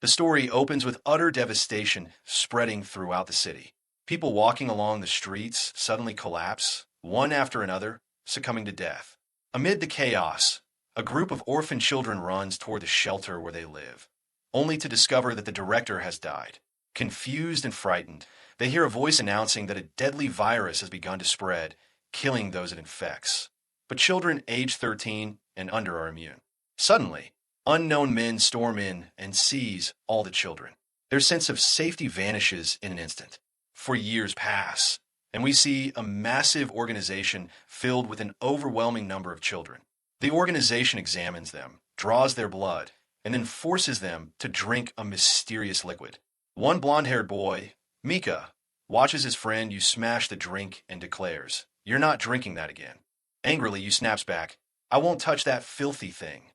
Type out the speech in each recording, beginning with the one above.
The story opens with utter devastation spreading throughout the city. People walking along the streets suddenly collapse, one after another, succumbing to death. Amid the chaos, a group of orphan children runs toward the shelter where they live, only to discover that the director has died. Confused and frightened, they hear a voice announcing that a deadly virus has begun to spread, killing those it infects. But children age 13 and under are immune. Suddenly, unknown men storm in and seize all the children. Their sense of safety vanishes in an instant. For years pass, and we see a massive organization filled with an overwhelming number of children. The organization examines them, draws their blood, and then forces them to drink a mysterious liquid. One blonde-haired boy, Mika, watches his friend use smash the drink and declares, "You're not drinking that again." Angrily, you snaps back, "I won't touch that filthy thing."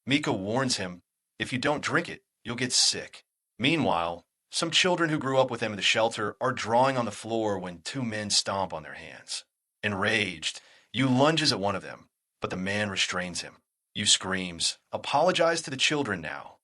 Mika warns him, "If you don't drink it, you'll get sick." Meanwhile, some children who grew up with him in the shelter are drawing on the floor when two men stomp on their hands. Enraged, Yu lunges at one of them, but the man restrains him. Yu screams, "Apologize to the children now."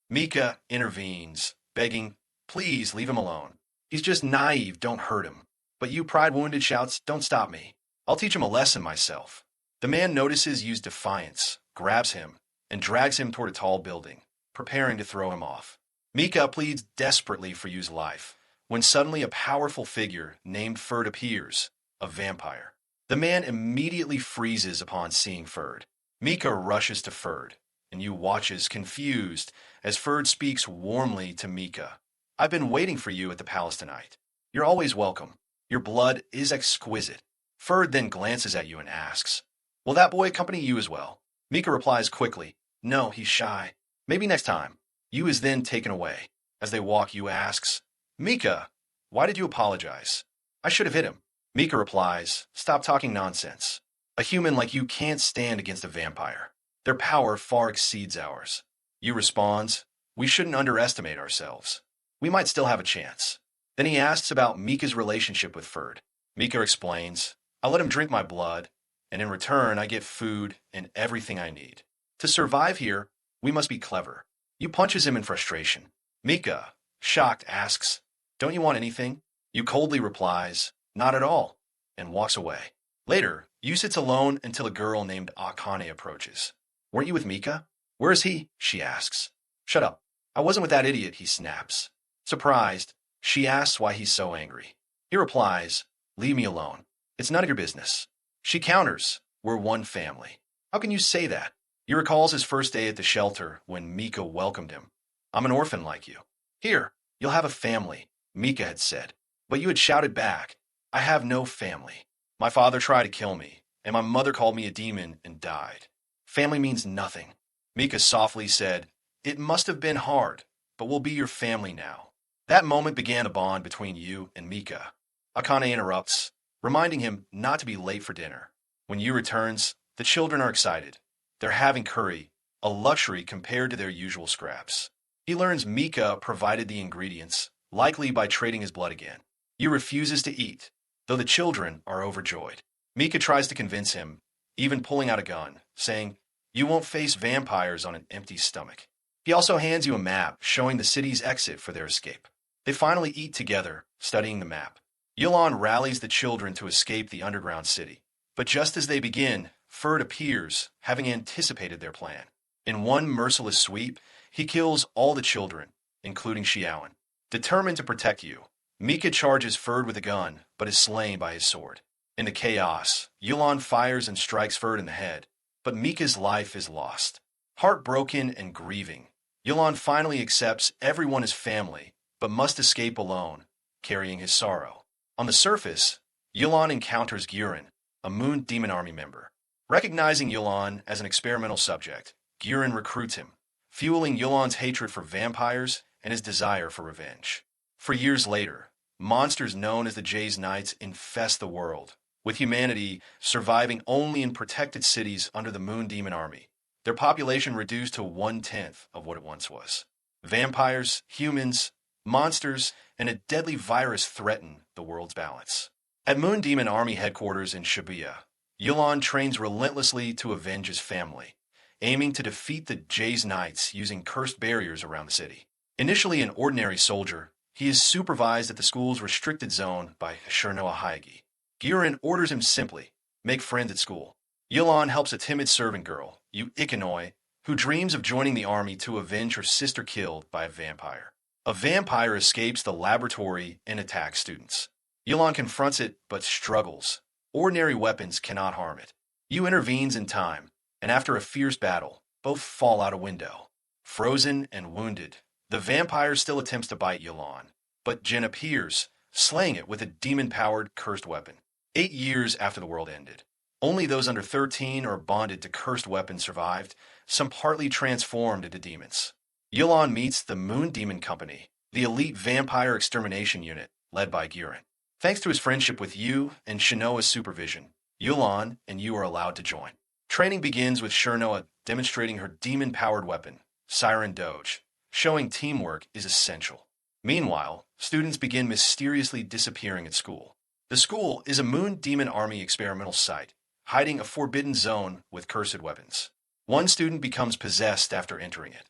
Mika intervenes, begging, "Please leave him alone. He's just naive, don't hurt him." But Yu, pride-wounded, shouts, "Don't stop me. I'll teach him a lesson myself." The man notices Yu's defiance, grabs him, and drags him toward a tall building, preparing to throw him off. Mika pleads desperately for Yu's life, when suddenly a powerful figure named Ferd appears, a vampire. The man immediately freezes upon seeing Ferd. Mika rushes to Ferd, and Yu watches, confused, as Ferd speaks warmly to Mika. "I've been waiting for you at the palace tonight. You're always welcome. Your blood is exquisite." Ferd then glances at Yu and asks, "Will that boy accompany you as well?" Mika replies quickly, "No, he's shy. Maybe next time." Yu is then taken away. As they walk, Yu asks, "Mika, why did you apologize? I should have hit him." Mika replies, "Stop talking nonsense. A human like you can't stand against a vampire. Their power far exceeds ours." Yu responds, "We shouldn't underestimate ourselves. We might still have a chance." Then he asks about Mika's relationship with Ferd. Mika explains, "I let him drink my blood, and in return I get food and everything I need. To survive here, we must be clever." Yu punches him in frustration. Mika, shocked, asks, "Don't you want anything?" Yu coldly replies, "Not at all," and walks away. Later, Yu sits alone until a girl named Akane approaches. "Weren't you with Mika?" "Where is he?" she asks. "Shut up. I wasn't with that idiot," he snaps. Surprised, she asks why he's so angry. He replies, "Leave me alone. It's none of your business." She counters, "We're one family." "How can you say that?" He recalls his first day at the shelter when Mika welcomed him. "I'm an orphan like you." "Here, you'll have a family," Mika had said. But you had shouted back, "I have no family. My father tried to kill me, and my mother called me a demon and died. Family means nothing." Mika softly said, "It must have been hard, but we'll be your family now." That moment began a bond between Yu and Mika. Akane interrupts, reminding him not to be late for dinner. When Yu returns, the children are excited. They're having curry, a luxury compared to their usual scraps. He learns Mika provided the ingredients, likely by trading his blood again. Yu refuses to eat, though the children are overjoyed. Mika tries to convince him, even pulling out a gun, saying, "You won't face vampires on an empty stomach." He also hands Yu a map showing the city's exit for their escape. They finally eat together, studying the map. Yulon rallies the children to escape the underground city. But just as they begin, Ferd appears, having anticipated their plan. In one merciless sweep, he kills all the children, including Xiaoan. Determined to protect Yu, Mika charges Ferd with a gun, but is slain by his sword. In the chaos, Yulon fires and strikes Ferd in the head, but Mika's life is lost. Heartbroken and grieving, Yulon finally accepts everyone as family, but must escape alone, carrying his sorrow. On the surface, Yulon encounters Guren, a Moon Demon Army member. Recognizing Yulon as an experimental subject, Guren recruits him, fueling Yulon's hatred for vampires and his desire for revenge. For years later, monsters known as the Jay's Knights infest the world, with humanity surviving only in protected cities under the Moon Demon Army, their population reduced to 1/10 of what it once was. Vampires, humans, monsters, and a deadly virus threaten the world's balance. At Moon Demon Army headquarters in Shibuya, Yulon trains relentlessly to avenge his family, aiming to defeat the Jay's Knights using cursed barriers around the city. Initially an ordinary soldier, he is supervised at the school's restricted zone by Shurnoa Hayagi. Girin orders him simply, make friends at school. Yulon helps a timid servant girl, Ikanoi, who dreams of joining the army to avenge her sister killed by a vampire. A vampire escapes the laboratory and attacks students. Yulon confronts it but struggles. Ordinary weapons cannot harm it. Yu intervenes in time, and after a fierce battle, both fall out a window. Frozen and wounded, the vampire still attempts to bite Yulon, but Jin appears, slaying it with a demon-powered cursed weapon. 8 years after the world ended, only those under 13 or bonded to cursed weapons survived, some partly transformed into demons. Yulon meets the Moon Demon Company, the elite vampire extermination unit led by Girin. Thanks to his friendship with Yu and Shinoa's supervision, Yulon and Yu are allowed to join. Training begins with Shinoa demonstrating her demon-powered weapon, Siren Doge, showing teamwork is essential. Meanwhile, students begin mysteriously disappearing at school. The school is a Moon Demon Army experimental site, hiding a forbidden zone with cursed weapons. One student becomes possessed after entering it.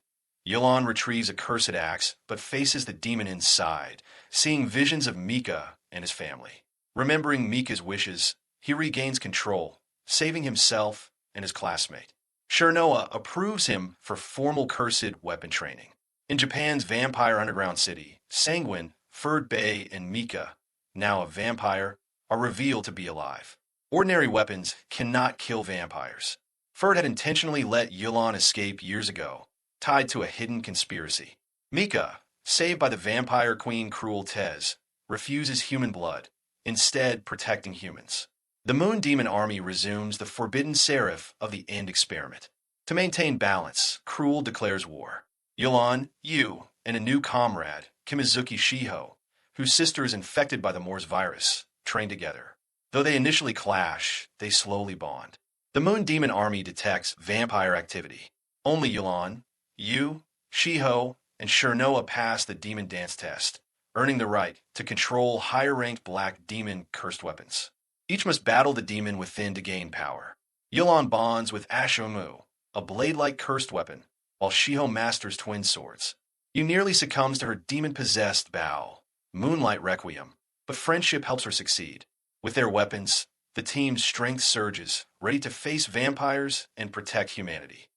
Yulon retrieves a cursed axe, but faces the demon inside, seeing visions of Mika and his family. Remembering Mika's wishes, he regains control, saving himself and his classmate. Shurnoa approves him for formal cursed weapon training. In Japan's vampire underground city, Sanguine, Ferd Bay, and Mika, now a vampire, are revealed to be alive. Ordinary weapons cannot kill vampires. Ferd had intentionally let Yulon escape years ago, tied to a hidden conspiracy. Mika, saved by the vampire queen Cruel Tez, refuses human blood, instead protecting humans. The Moon Demon Army resumes the forbidden serif of the end experiment. To maintain balance, Cruel declares war. Yulon, Yu, and a new comrade, Kimizuki Shiho, whose sister is infected by the Morse virus, train together. Though they initially clash, they slowly bond. The Moon Demon Army detects vampire activity. Only Yulon, Yu, Shiho, and Shurnoa pass the demon dance test, earning the right to control higher-ranked black demon cursed weapons. Each must battle the demon within to gain power. Yulon bonds with Ashomu, a blade-like cursed weapon, while Shiho masters twin swords. Yu nearly succumbs to her demon-possessed Bao, Moonlight Requiem, but friendship helps her succeed. With their weapons, the team's strength surges, ready to face vampires and protect humanity.